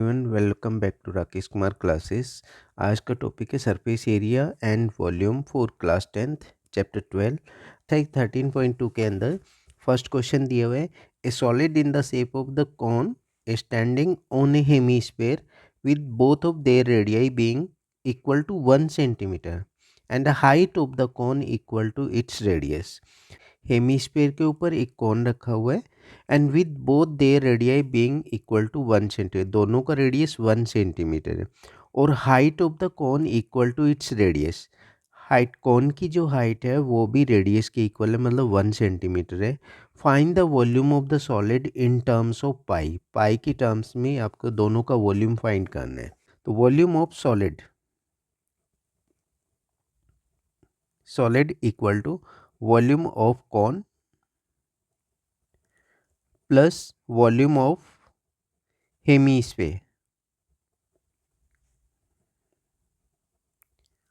Everyone welcome back to Rakesh Kumar classes. आज का topic है surface area and volume for class 10th chapter 12 13.2 के अंदर फर्स्ट क्वेश्चन दिया हुआ है। A solid in the shape of the cone standing on a hemisphere with both of their radii being equal to 1 centimetre and the height of the cone equal to its radius. Hemisphere के ऊपर एक cone रखा हुआ है and with both their radii being equal to 1 centimetre, दोनों का radius 1 centimetre है और height of the cone equal to its radius. Height cone की जो हाइट है वो भी रेडियस के इक्वल है, मतलब 1 सेंटीमीटर है। Find the volume of the solid in terms of pi. Pi की टर्म्स में आपको दोनों का वॉल्यूम फाइंड करना है। तो volume of solid equal to volume of cone plus volume of hemisphere.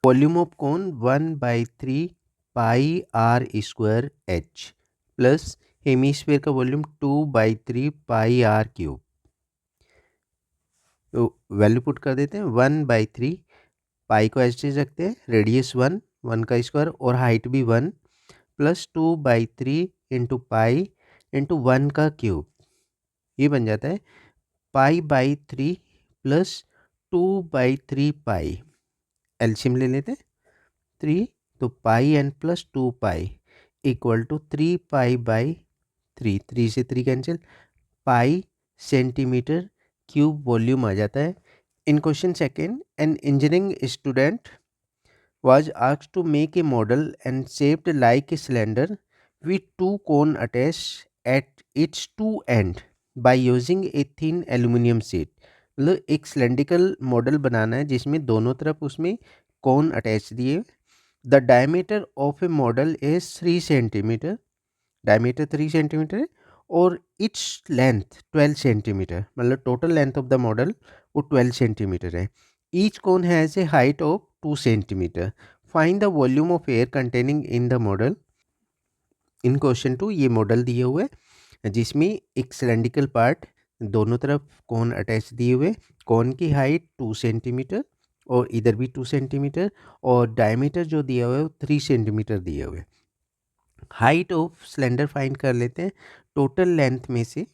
Volume of cone 1/3 pi are square H plus hemisphere का volume 2/3 pi are cube. तो वैल्यू पुट कर देते हैं 1/3 पाई को ऐसे रखते हैं, रेडियस 1 का स्क्वायर और हाइट भी 1 प्लस 2/3 इंटू पाई इंटू 1 का क्यूब। ये बन जाता है पाई/3 प्लस 2/3 पाई। एलसीएम ले लेते हैं 3, तो pi n plus 2 pi equal to 3 pi, 3 से 3 cancel, pi centimetre cube volume आ जाता है। In question second, an engineering student was asked to make a model and shaped like a cylinder with two cone attached at its two end by using a thin aluminum sheet। मतलब एक cylindrical model बनाना है जिसमें दोनों तरफ उसमें कोन attach दिए। The diameter of A model is 3 centimetre, diameter 3 centimetre है और इट्स लेंथ 12 सेंटीमीटर, मतलब total length of the model वो 12 सेंटीमीटर है। Each cone has a height of 2 centimetre. Find the volume of air containing in the model. In question 2 ये model दिए हुए जिसमें एक सिलेंड्रिकल पार्ट, दोनों तरफ कोन अटैच दिए हुए, कोन की हाइट 2 सेंटीमीटर और इधर भी 2 सेंटीमीटर और डायमीटर जो दिया हुआ है वो 3 सेंटीमीटर दिए हुए। हाइट ऑफ सिलेंडर फाइंड कर लेते हैं। टोटल लेंथ में से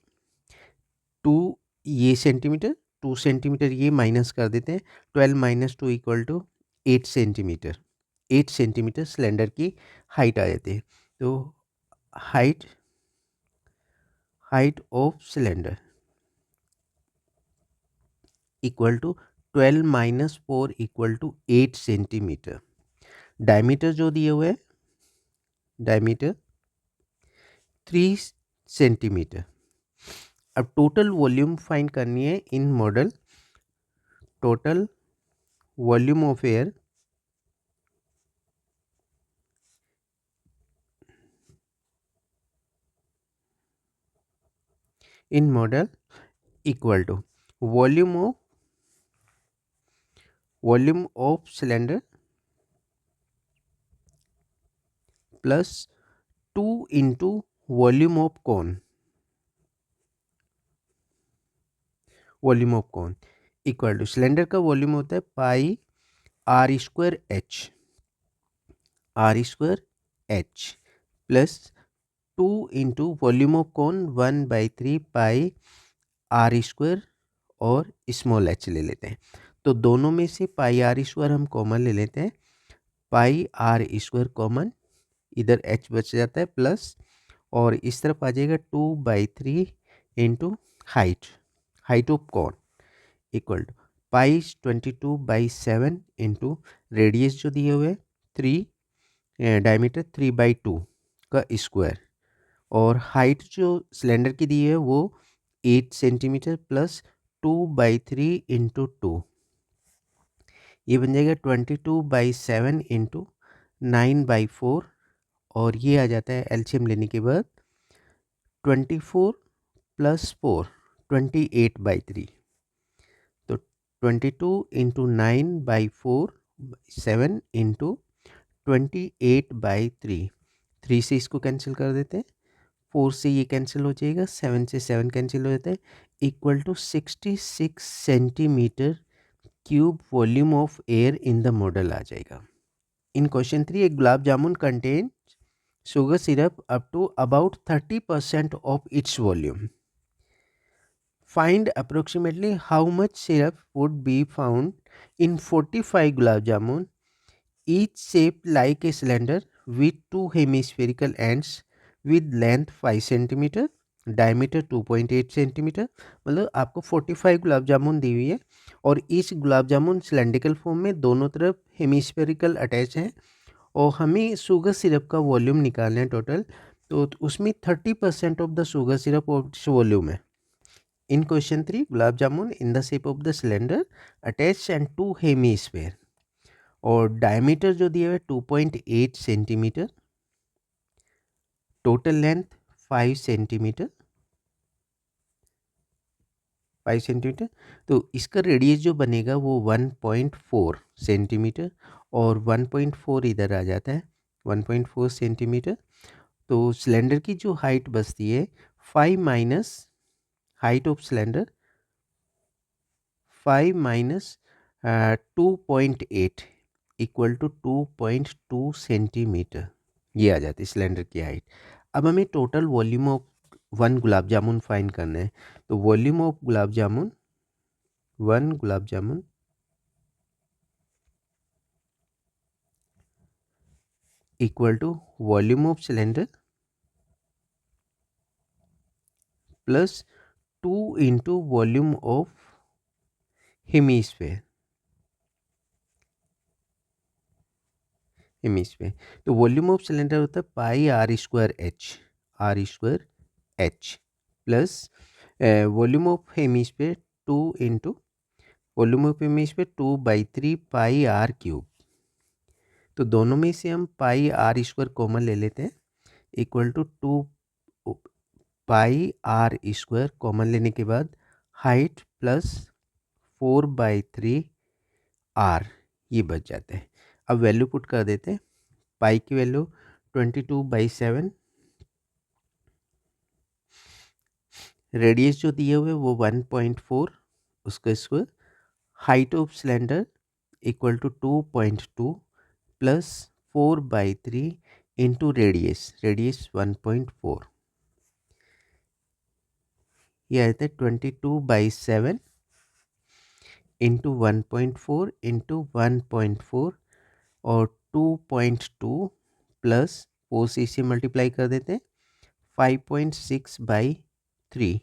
2 ये सेंटीमीटर, 2 सेंटीमीटर ये माइनस कर देते हैं। 12 minus 2 equal to 8 centimetre. 8 centimetre cylinder की हाइट आ जाती है। तो height height of cylinder equal to 12 minus 4 equal to 8 centimetre. Diameter जो दिए हुए है, डायमीटर 3 सेंटीमीटर। अब टोटल वॉल्यूम फाइंड करनी है in model. Total volume of air in model equal to volume of cylinder plus 2 into volume of cone. Volume of cone equal two cylinder का volume होता है pi are square H plus 2 into volume of cone 1/3 pi are square और small H ले लेते हैं। तो दोनों में से पाई आर स्क्वायर हम कॉमन ले लेते हैं, पाई आर स्क्वायर कॉमन, इधर एच बच जाता है प्लस और इस तरफ आ जाएगा 2/3 into height of cone equal to pi 22/7 into radius जो दिए हुए 3, डायमीटर 3/2 का स्क्वायर और हाइट जो सिलेंडर की दी है वो 8 सेंटीमीटर प्लस 2/3 इंटू 2, ये बन जाएगा 22/7 इंटू 9/4 और ये आ जाता है एलसीएम लेने के बाद 24 प्लस 4 28/3। तो 22 इंटू 9/4 7 इंटू 28/3, 3 से इसको कैंसिल कर देते हैं, 4 से ये कैंसिल हो जाएगा, 7 से 7 कैंसिल हो जाता है, equal to 66 centimetre cube volume of air in the model आ जाएगा। इन क्वेश्चन 3, एक gulab jamun contain sugar syrup up to about 30% of its volume. Find approximately how much syrup would be found in 45 gulab jamun, each shaped like a cylinder with two hemispherical ends with length 5 cm, diameter 2.8 cm। मतलब आपको 45 गुलाब जामुन दी हुई है और इस gulab jamun cylindrical form में दोनों तरफ hemispherical attach है और हमें शुगर सिरप का वॉल्यूम निकालना है टोटल, तो उसमें 30% of the sugar syrup volume है। In question 3, gulab jamun in the shape of the cylinder attach and two hemisphere और डायमीटर जो दिया हुआ है 2.8 centimetre, total length 5 centimetre, 5 centimetre. तो इसका रेडियस जो बनेगा वो 1.4 सेंटीमीटर और 1.4 इधर आ जाता है, 1.4 सेंटीमीटर। तो सिलेंडर की जो हाइट बचती है 5 minus height of cylinder 5 minus 2.8 equal to 2.2 centimetre, ये आ जाती है सिलेंडर की हाइट। अब हमें total volume of 1 gulab jamun find करना है, तो volume of gulab jamun 1 gulab jamun equal to volume of cylinder plus 2 into volume of hemisphere. तो वॉल्यूम ऑफ सिलेंडर होता है pi are square H plus volume of hemisphere 2 into volume of hemisphere 2/3 pi are cube. तो दोनों में से हम पाई आर स्क्वायर कॉमन ले लेते हैं, equal to 2 pi are square common लेने के बाद हाइट प्लस 4/3 आर ये बच जाता है। अब वैल्यू पुट कर देते हैं, पाई की वैल्यू 22/7, रेडियस जो दिए हुए वो 1.4 उसका square, height of cylinder equal to 2.2 plus 4/3 into radius 1.4, ये आता है 22/7 इंटू 1.4 इंटू 1.4 और 2.2 प्लस 4 से इसे मल्टीप्लाई कर देते हैं 5.6/3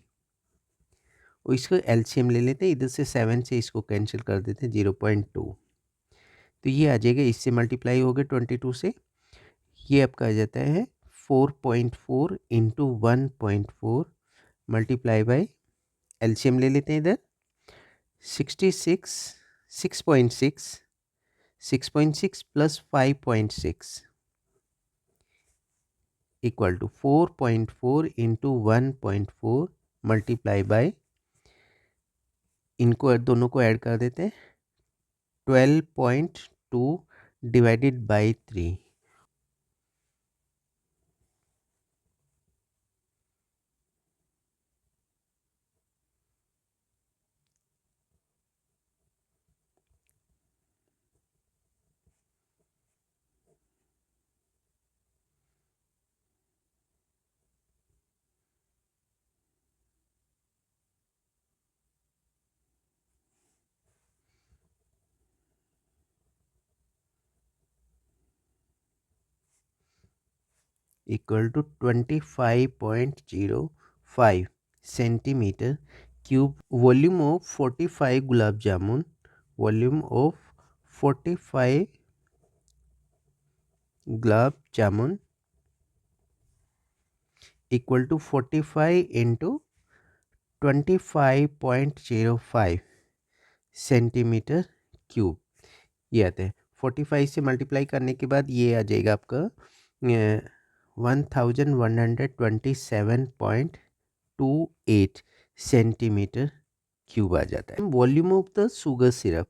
और इसको एलसीएम ले लेते हैं, इधर से 7 से इसको कैंसिल कर देते हैं 0.2, तो ये आ जाएगा, इससे मल्टीप्लाई हो गया 22 से, ये आपका आ जाता है 4.4 इंटू 1.4 मल्टीप्लाई बाई एलसीएम ले लेते हैं इधर 6.6 plus 5.6 equal to 4.4 into 1.4 multiply by, इनको दोनों को ऐड कर देते हैं 12.2 divided by 3, equal to 25.05 centimetre cube volume of 45 gulab jamun, volume of 45 gulab jamun equal to 45 into 25.05 centimetre cube, ये आता है 45 से मल्टीप्लाई करने के बाद ये आ जाएगा आपका 1127.28 सेंटीमीटर क्यूब आ जाता है। Volume of the sugar syrup,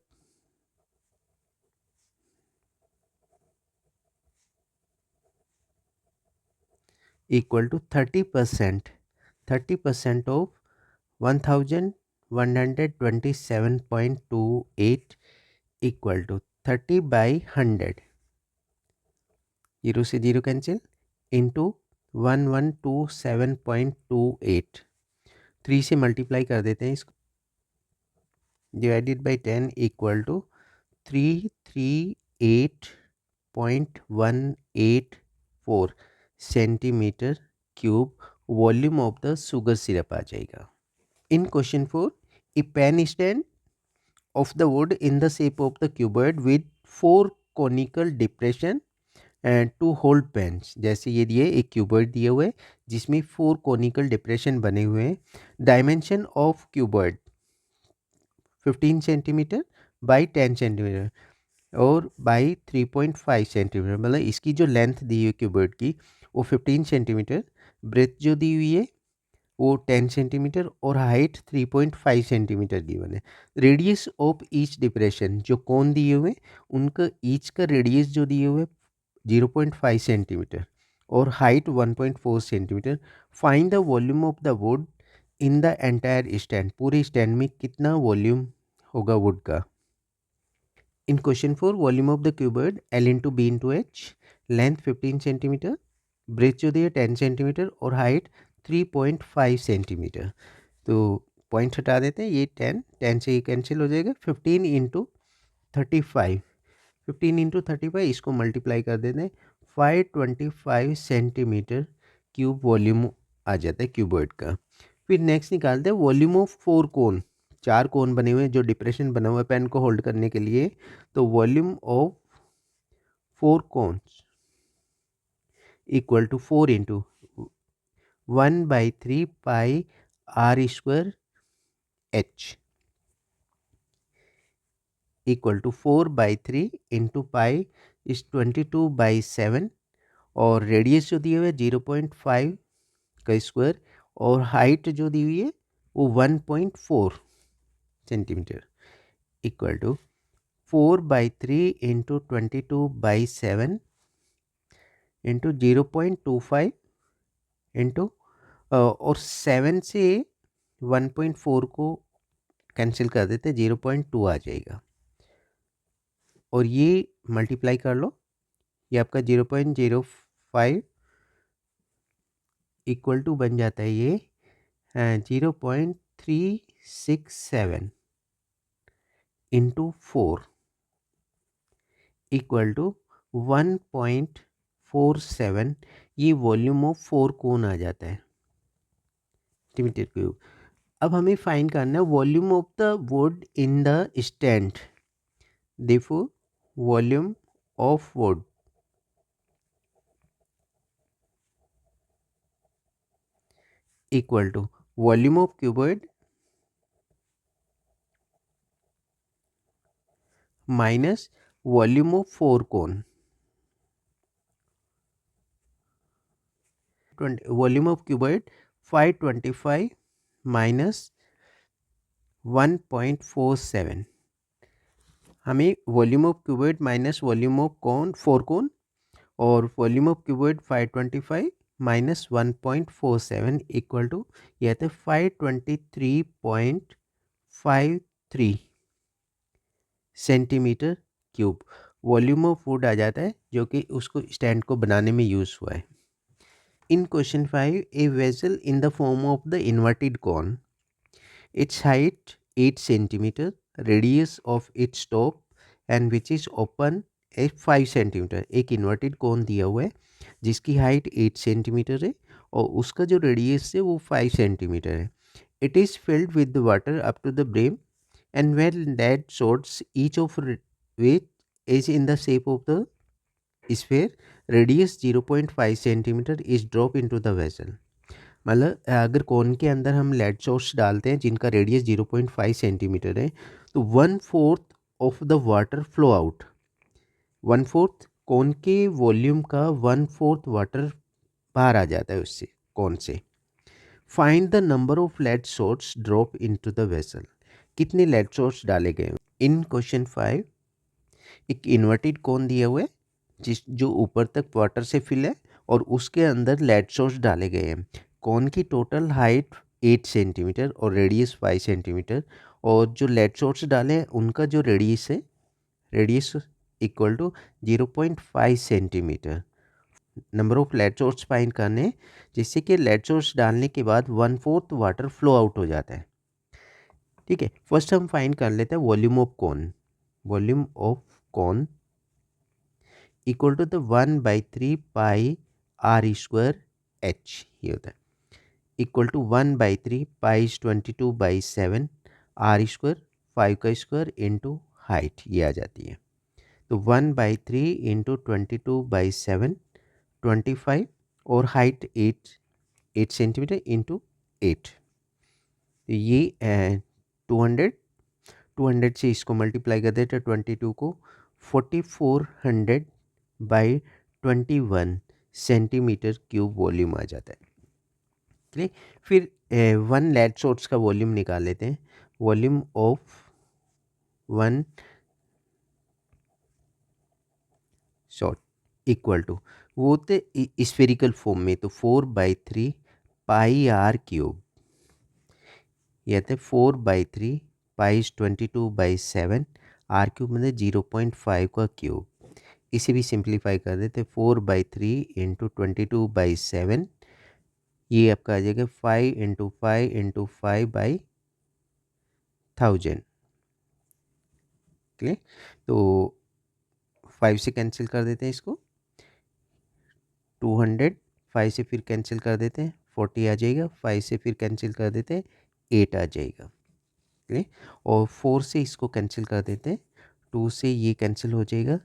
equal to 30% of 1127.28 equal to 30/100, zero से जीरो कैंसिल, इंटू 1127.28, 3 से मल्टीप्लाई कर देते हैं इसको, divided by 10 equal to 338.184 centimetre cube volume of the sugar syrup आ जाएगा. In question 4, a pen stand of the wood in the shape of the cuboid with 4 conical depression and 2 hole pens. जैसे ये दिए एक cuboid दिए हुए जिसमें 4 conical depression बने हुए हैं. Dimension of cuboid 15 centimetre by 10 centimetre और बाई 3.5 सेंटीमीटर, मतलब इसकी जो लेंथ दी हुई है क्यूबॉइड की वो 15 सेंटीमीटर, ब्रेथ जो दी हुई है वो 10 सेंटीमीटर और हाइट 3.5 सेंटीमीटर गिवन है. रेडियस ऑफ ईच डिप्रेशन जो कोन दिए हुए उनका ईच का रेडियस जो दिए हुए 0.5 सेंटीमीटर और height 1.4 centimetre. Find the volume of the wood in the entire stand, पूरे स्टैंड में कितना वॉल्यूम होगा वुड का. In question 4, volume of the cuboid L into B into H, length 15 centimetre, breadth जो दी है 10 सेंटीमीटर और हाइट 3.5 सेंटीमीटर. तो पॉइंट हटा देते हैं, ये 10 से ये कैंसिल हो जाएगा. 15 इंटू 35, 15 इंटू 35 इसको मल्टीप्लाई कर देते हैं, 525 सेंटीमीटर क्यूब वॉल्यूम आ जाता है क्यूबॉइड का. फिर नेक्स्ट निकालते हैं वॉल्यूम ऑफ 4 कोन, 4 कोन बने हुए हैं जो डिप्रेशन बना हुआ है पेन को होल्ड करने के लिए. तो volume of 4 cones equal to 4 into 1/3 pi are square h equal to 4/3 into pi is 22/7 और रेडियस जो दिए हुए 0.5 का स्क्वायर और हाइट जो दी हुई है वो 1.4 centimetre equal to 4/3 into 22/7 into 0.25 into और 7 से 1.4 को कैंसिल कर देते 0.2 आ जाएगा और ये मल्टीप्लाई कर लो, ये आपका 0.05 इक्वल टू बन जाता है ये 0.367 इंटू 4 इक्वल टू 1.47. ये वॉल्यूम ऑफ 4 कोन आ जाता है सेंटीमीटर क्यूब. अब हमें फाइंड करना है volume of the wood in the stand. देखो volume of wood equal to volume of cuboid minus volume of 4 cone. Volume of cuboid 525 minus 1.47. हमें volume of cuboid minus volume of cone 4 cone और volume of cuboid 525 minus 1.47 equal to ये आता है 523.53 centimetre cube. Volume of wood आ जाता है जो कि उसको स्टैंड को बनाने में यूज़ हुआ है. In question 5, a vessel in the form of the inverted cone, its height 8 centimeter, radius of its top and which is open at 5 centimeter. एक इन्वर्टेड कोन दिया हुआ है जिसकी हाइट 8 सेंटीमीटर है और उसका जो रेडियस है वो 5 सेंटीमीटर है. It is filled with the water up to the brim and when that sorts each of which is in the shape of the sphere, radius 0.5 centimeter is dropped into the vessel. मतलब अगर कोन के अंदर हम lead source डालते हैं जिनका radius 0.5 centimetre है तो 1/4 of the water flow out. 1/4 कोन के वॉल्यूम का 1/4 वाटर बाहर आ जाता है उससे कोन से. Find the number of lead shots drop into the vessel. कितने लेड सोर्स डाले गए. इन क्वेश्चन 5 एक इन्वर्टेड कोन दिया हुआ है जिस जो ऊपर तक वाटर से फिल है और उसके अंदर लेड सोर्स डाले गए हैं। कौन की टोटल हाइट 8 सेंटीमीटर और रेडियस 5 सेंटीमीटर, और जो लेड सोर्स डाले हैं उनका जो रेडियस है, radius equal to 0.5 centimetre. Number of lead source find करने, जिससे कि लेड सोर्स डालने के बाद 1/4 वाटर फ्लो आउट हो जाता है। ठीक है, फर्स्ट हम फाइंड कर लेते हैं volume of cone. Volume of cone equal to the 1/3 pi are square H, ये होता है, equal to 1/3 pi 22/7 r square 5 का स्क्वायर इंटू हाइट, ये आ जाती है। तो 1/3 इंटू 22/7 25, और हाइट 8 सेंटीमीटर इंटू 8, तो ये 200 से इसको मल्टीप्लाई कर देते हैं 22 को, 4400/21 सेंटीमीटर क्यूब वॉल्यूम आ जाता है। ठीक, फिर वन लेड सोर्स का वॉल्यूम निकाल लेते हैं। Volume of one shot equal to, वो होते स्फेरिकल फॉर्म में, तो 4/3 पाई आर क्यूब, ये थे 4/3 पाई 22/7 आर क्यूब मतलब 0.5 का क्यूब। इसे भी सिंप्लीफाई कर देते, 4/3 इंटू 22/7, ये आपका आ जाएगा 5 इंटू 5 इंटू 5/1000। क्लियर, तो 5 से कैंसिल कर देते हैं इसको, 200, 5 से फिर कैंसिल कर देते हैं 40 आ जाएगा, 5 से फिर कैंसिल कर देते हैं 8 आ जाएगा। क्लियर, और 4 से इसको कैंसिल कर देते हैं, 2 से ये कैंसिल हो जाएगा,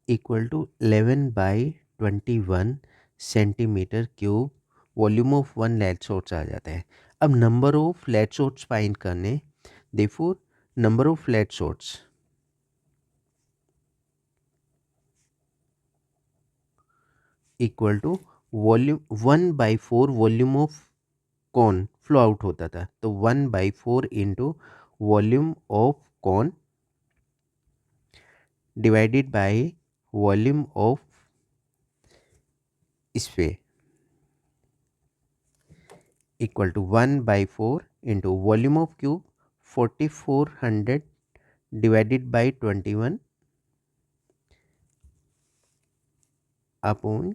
equal to 11/21 centimetre cube volume of one lead source आ जाता है। अब number of lead source find करने, therefore number of lead source equal to volume 1/4 volume of cone flow out होता था, तो 1/4 into volume of cone divided by volume of sphere equal to 1/4 into volume of cube 4400 divided by 21 upon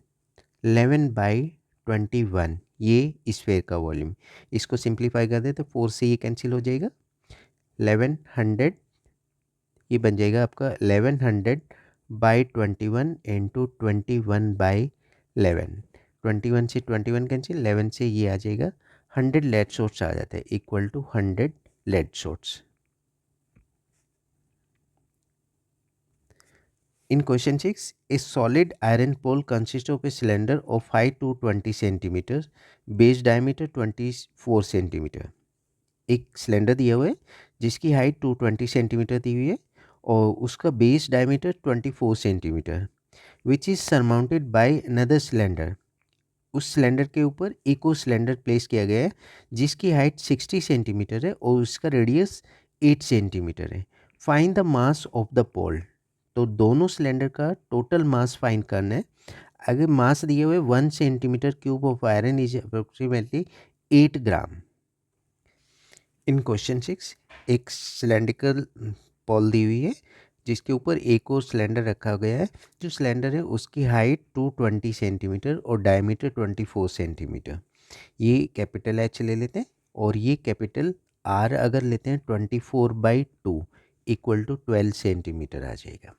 11/21, ये sphere का volume. इसको simplify कर दे तो 4 से ये कैंसिल हो जाएगा, 1100, ये बन जाएगा आपका 1100/21 इंटू 21/11, 21 से 21 कैंसिल, 11 से ये आ जाएगा, 100 लेड सोर्स आ जाता है, equal to 100 lead shots. In question 6, a solid iron pole consists of a cylinder of height 220 centimeters, base diameter 24 centimetre. एक सिलेंडर दिया हुआ है जिसकी हाइट 220 सेंटीमीटर दी हुई है और उसका base diameter 24 centimetre, which is surmounted by another cylinder. उस सिलेंडर के ऊपर एक और सिलेंडर प्लेस किया गया है जिसकी हाइट 60 सेंटीमीटर है और उसका रेडियस 8 सेंटीमीटर है। Find the mass of the pole. तो दोनों सिलेंडर का टोटल मास फाइंड करना है। अगर मास दिए हुए 1 centimetre cube of iron is approximately 8 gram. In question 6, एक सिलेंड्रिकल पोल दी हुई है जिसके ऊपर एक और सिलेंडर रखा गया है। जो सिलेंडर है उसकी हाइट 220 सेंटीमीटर और डायमीटर 24 सेंटीमीटर। ये कैपिटल एच ले लेते हैं और ये कैपिटल आर अगर लेते हैं 24/2 इक्वल टू 12 सेंटीमीटर आ जाएगा।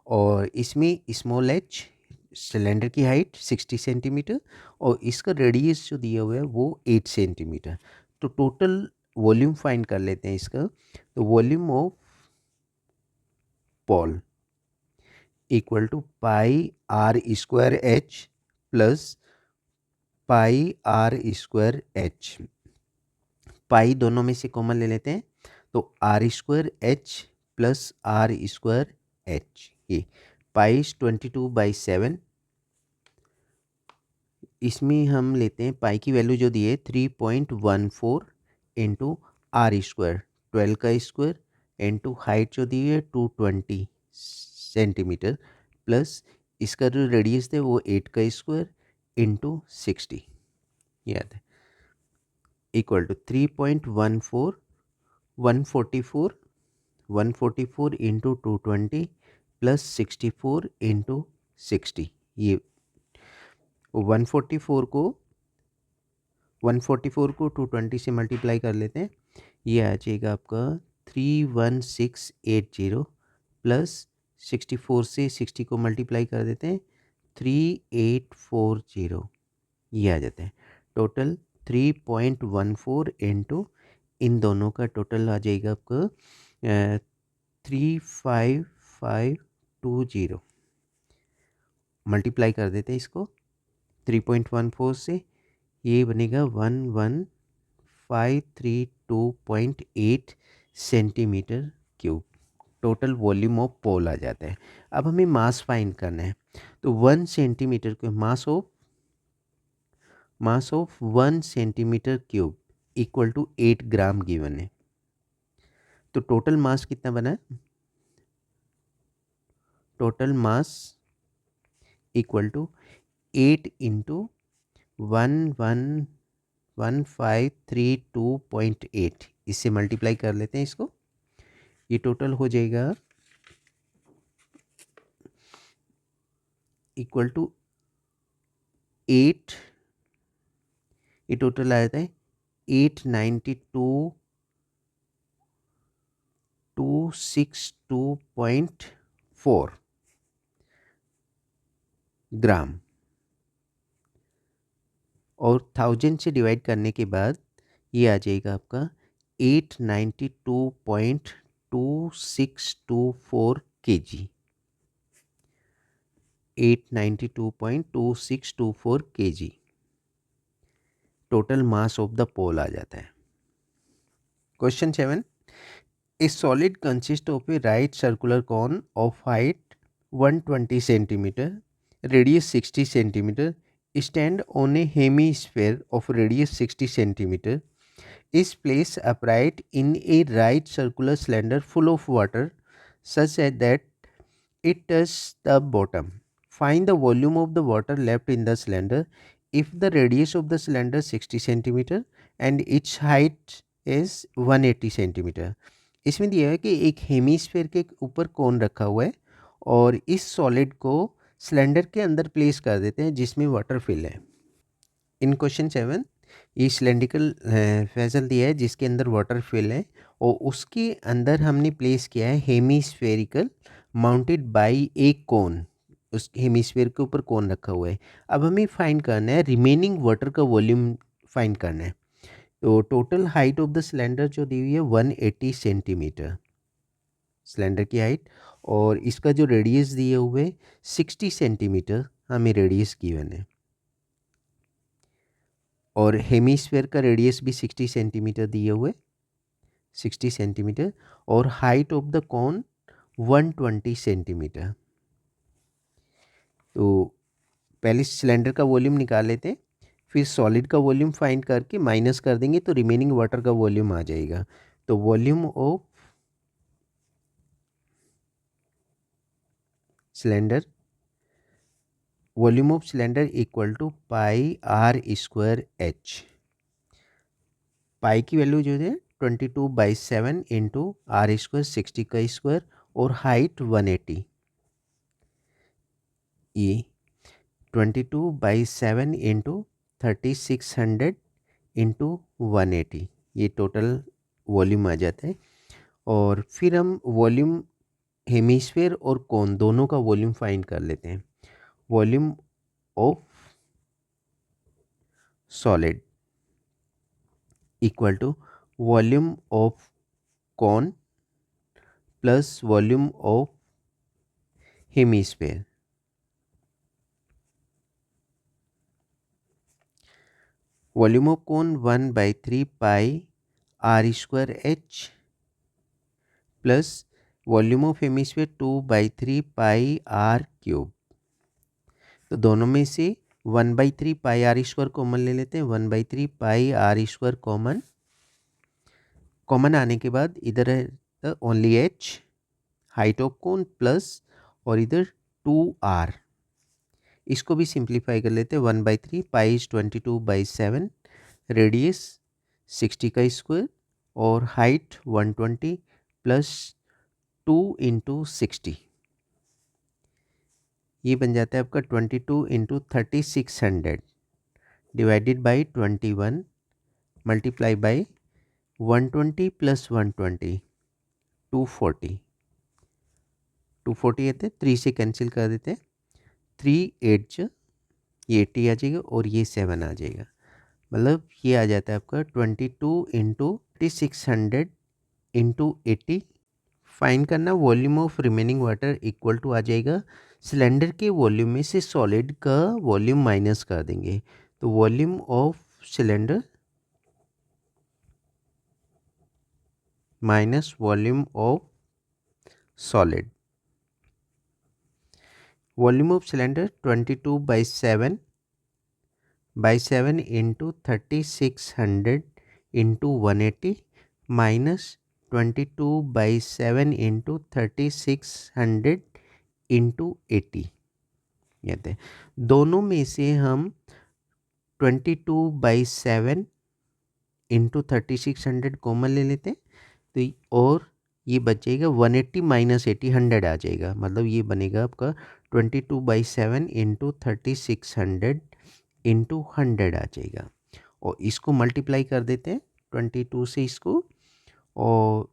और इसमें स्मॉल एच सिलेंडर की हाइट 60 सेंटीमीटर और इसका रेडियस जो दिया हुआ है वो 8 सेंटीमीटर। तो टोटल वॉल्यूम फाइंड कर लेते हैं इसका। तो volume of pole equal to pi are square H plus pi are square H. Pi दोनों में से कॉमन ले लेते हैं तो R square H plus are square H, ये पाई 22/7। इसमें हम लेते हैं पाई की वैल्यू जो दी है 3.14 इंटू आर स्क्वायर 12 का स्क्वायर इंटू हाइट जो दी है 220 सेंटीमीटर प्लस इसका जो रेडियस थे वो 8 का स्क्वायर इंटू 60 याद है equal to 3.14 144 into 220 plus 64 into 60। ये 144 को 220 से मल्टीप्लाई कर लेते हैं। ये आ जाएगा आपका 31680 प्लस 64 से 60 को मल्टीप्लाई कर देते हैं 3840। ये आ जाता है टोटल 3.14 इंटू इन दोनों का टोटल आ जाएगा आपका 35520। मल्टीप्लाई कर देते हैं इसको 3.14 से, ये बनेगा 11532.8 centimetre cube. Total volume of pole आ जाता है। अब हमें मास फाइंड करना है, तो 1 सेंटीमीटर को mass of 1 centimetre cube equal to 8 gram given है। तो टोटल मास कितना बना है? Total mass equal to 8 into 11532.8, इससे मल्टीप्लाई कर लेते हैं इसको। ये टोटल हो जाएगा इक्वल टू 8, ये टोटल आ जाता है 892,262.4 ग्राम, और 1000 से डिवाइड करने के बाद ये आ जाएगा आपका 892.2624 kg। 892.2624 kg total mass of the pole आ जाता है। Question 7, a solid consist of a right circular cone of height 120 centimetre, radius 60 centimetre, stand on a hemisphere of radius 60 centimeter, is placed upright in a right circular cylinder full of water such that it touches the bottom. Find the volume of the water left in the cylinder if the radius of the cylinder 60 centimeter and its height is 180 centimeter. इसमें दिया है कि एक hemisphere के ऊपर कोन रखा हुआ है और इस सॉलिड को सिलेंडर के अंदर प्लेस कर देते हैं जिसमें वाटर फिल है। इन क्वेश्चन 7 ये सिलेंड्रिकल वेसल दिया है जिसके अंदर वाटर फिल है और उसके अंदर हमने प्लेस किया है हेमीस्फेरिकल माउंटेड बाय ए कोन। उस हेमीस्फेयर के ऊपर कोन रखा हुआ है। अब हमें फाइंड करना है रिमेनिंग वाटर का वॉल्यूम फाइंड करना है। तो total height of the cylinder जो दी हुई है 180 सेंटीमीटर सिलेंडर की हाइट, और इसका जो रेडियस दिए हुए 60 सेंटीमीटर हमें रेडियस गिवन है, और हेमीस्फेयर का रेडियस भी 60 सेंटीमीटर दिए हुए 60 सेंटीमीटर, और height of the cone 120 centimetre. तो पहले सिलेंडर का वॉल्यूम निकाल लेते हैं, फिर सॉलिड का वॉल्यूम फाइंड करके माइनस कर देंगे तो रिमेनिंग वाटर का वॉल्यूम आ जाएगा। तो volume of cylinder equal to pi are square H. Pi की वैल्यू जो है 22/7 इंटू आर स्क्वायर 60 का स्क्वायर और हाइट 180। ये 22/7 इंटू 3600 इंटू 180, ये टोटल वॉल्यूम आ जाता है। और फिर हम वॉल्यूम हेमीस्फेयर और कोन दोनों का वॉल्यूम फाइंड कर लेते हैं। Volume of solid equal to volume of cone plus volume of hemisphere. Volume of cone 1/3 pi are square H plus volume of hemisphere 2/3 pi are cube. तो दोनों में से 1/3 पाई आर स्क्वायर कॉमन ले लेते हैं। 1/3 पाई आर स्क्वायर कॉमन आने के बाद इधर है only H height of cone plus और इधर 2r इसको भी सिंप्लीफाई कर लेते हैं, 1/3 पाई इज 22/7, रेडियस 60 का स्क्वायर और हाइट 120 प्लस 2 इंटू 60, ये बन जाता है आपका 22 into 3600 divided by 21 multiply by 120 plus 120 240, 240 आते 3 से कैंसिल कर देते हैं, 3 8 ये 80 आ जाएगा और ये 7 आ जाएगा, मतलब ये आ जाता है आपका 22 इंटू 3600 इंटू 80। फाइन करना volume of remaining water equal to आ जाएगा सिलेंडर के वॉल्यूम में से सॉलिड का वॉल्यूम माइनस कर देंगे, तो volume of cylinder minus volume of solid, volume of cylinder 22/7 into 3600 into 180 minus 22/7 into 3600 into 80, कहते हैं दोनों में से हम 22/7 इंटू 3600 कॉमन ले लेते हैं, तो और ये बचेगा 180 माइनस 80 100 आ जाएगा, मतलब ये बनेगा आपका 22/7 इंटू 3600 इंटू 100 आ जाएगा, और इसको मल्टीप्लाई कर देते हैं 22 से इसको, और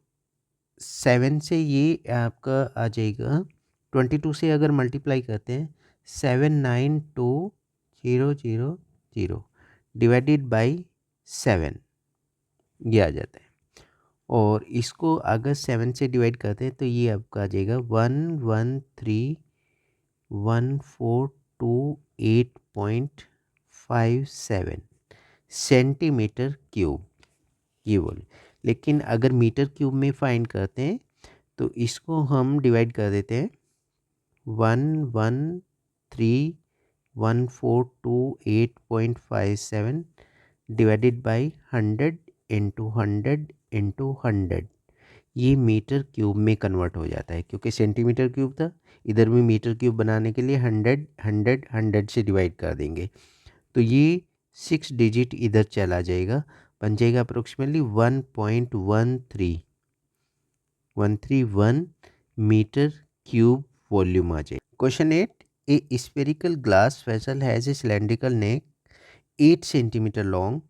7 से ये आपका आ जाएगा 22 से अगर मल्टीप्लाई करते हैं 792000 डिवाइडेड बाई 7, ये आ जाता है, और इसको अगर 7 से डिवाइड करते हैं तो ये आपका आ जाएगा 1131428.57 सेंटीमीटर क्यूब, ये बोले। लेकिन अगर मीटर क्यूब में फाइंड करते हैं तो इसको हम डिवाइड कर देते हैं 1131428.57 डिवाइडेड बाई 100 इंटू 100 इंटू 100, ये मीटर क्यूब में कन्वर्ट हो जाता है, क्योंकि सेंटीमीटर क्यूब था, इधर भी मीटर क्यूब बनाने के लिए 100 100 100 से डिवाइड कर देंगे, तो ये 6 डिजिट इधर चला जाएगा, बन जाएगा अप्रोक्सीमेटली 1.131 मीटर क्यूब वॉल्यूम आ जाएगा। Question 8, A spherical glass vessel has a cylindrical neck 8 centimeter long,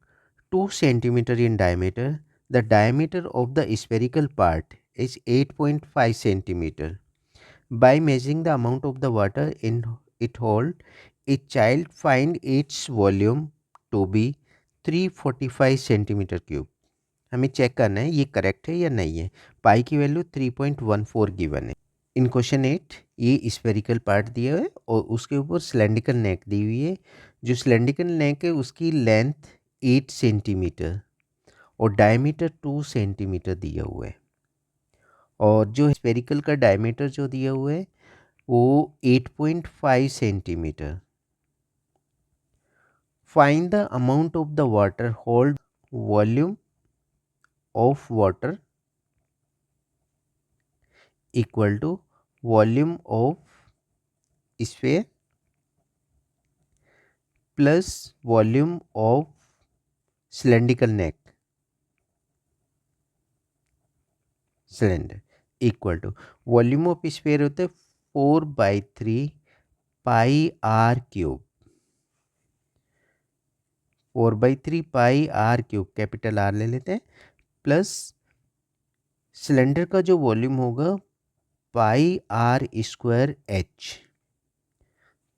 2 centimeter in diameter. The diameter of the spherical part is 8.5 centimeter. By measuring the amount of the water in it hold, a child find its volume to be 345 centimeter cube. हमें check करना है ये correct है या नहीं है। पाई की value 3.14 given है। इन क्वेश्चन 8 ये स्फेरिकल पार्ट दिया है और उसके ऊपर सिलेंड्रिकल नेक दी हुई है। जो सिलेंड्रिकल नेक है उसकी लेंथ 8 सेंटीमीटर और डायमीटर 2 सेंटीमीटर दिया हुआ है, और जो स्फेरिकल का डायमीटर जो दिया हुआ है वो 8.5 centimetre. Find the amount of the water hold, volume of water equal to volume of sphere plus volume of cylindrical neck cylinder equal to volume of sphere होता है 4/3 pi are cube, 4/3 pi are cube capital R ले लेते हैं, plus cylinder का जो volume होगा पाई are square H,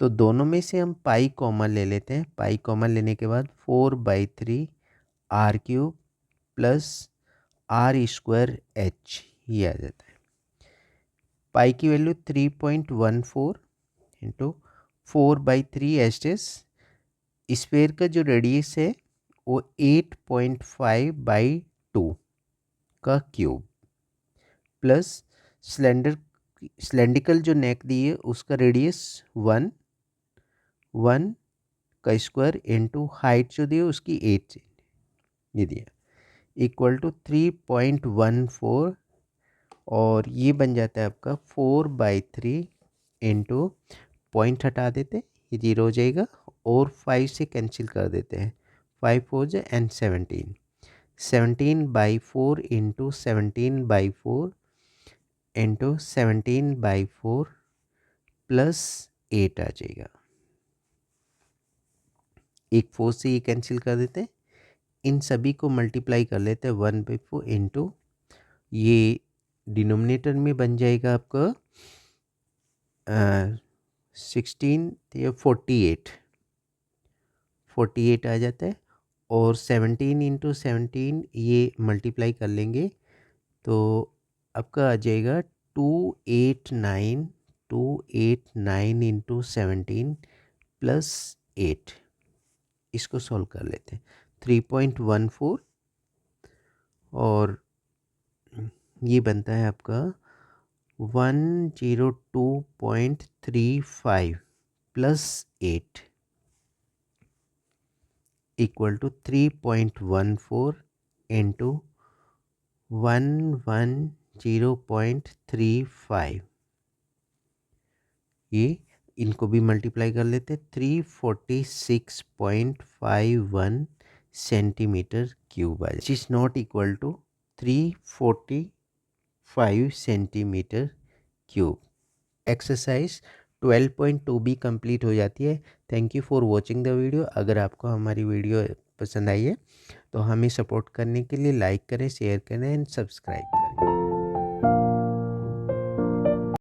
तो दोनों में से हम पाई कॉमन ले लेते हैं, पाई कॉमन लेने के बाद 4/3 r cube plus are square H, ये आ जाता है। पाई की वैल्यू 3.14 इंटू 4/3 एस्टेस, स्फेयर का जो रेडियस है वो 8.5/2 का क्यूब, प्लस सिलेंड्रिकल जो नेक दी है उसका रेडियस 1 का स्क्वायर इंटू हाइट जो दी है उसकी 8 ये दिया इक्वल टू 3.14, और ये बन जाता है आपका 4/3 इंटू पॉइंट हटा देते ये 0 हो जाएगा और 5 से कैंसिल कर देते हैं, 5 4 जा एंड 17, 17/4 इंटू 17/4 इंटू 17/4 प्लस 8 आ जाएगा। एक 4 से ये कैंसिल कर देते हैं, इन सभी को मल्टीप्लाई कर लेते हैं 1/4 इंटू, ये डिनोमिनेटर में बन जाएगा आपका 16 या 48 आ जाता है, और 17 इंटू 17 ये मल्टीप्लाई कर लेंगे तो आपका आ जाएगा 289 इंटू 17 प्लस 8। इसको सॉल्व कर लेते हैं, 3.14 और ये बनता है आपका 102.35 प्लस 8 इक्वल टू 3.14 इंटू 110.35। ये इनको भी मल्टीप्लाई कर लेते, 346.51 सेंटीमीटर क्यूब है, which is not equal to 345 centimetre cube. Exercise 12.2 भी कंप्लीट हो जाती है। Thank you for watching the video. अगर आपको हमारी वीडियो पसंद आई है तो हमें सपोर्ट करने के लिए लाइक करें, शेयर करें एंड सब्सक्राइब करें।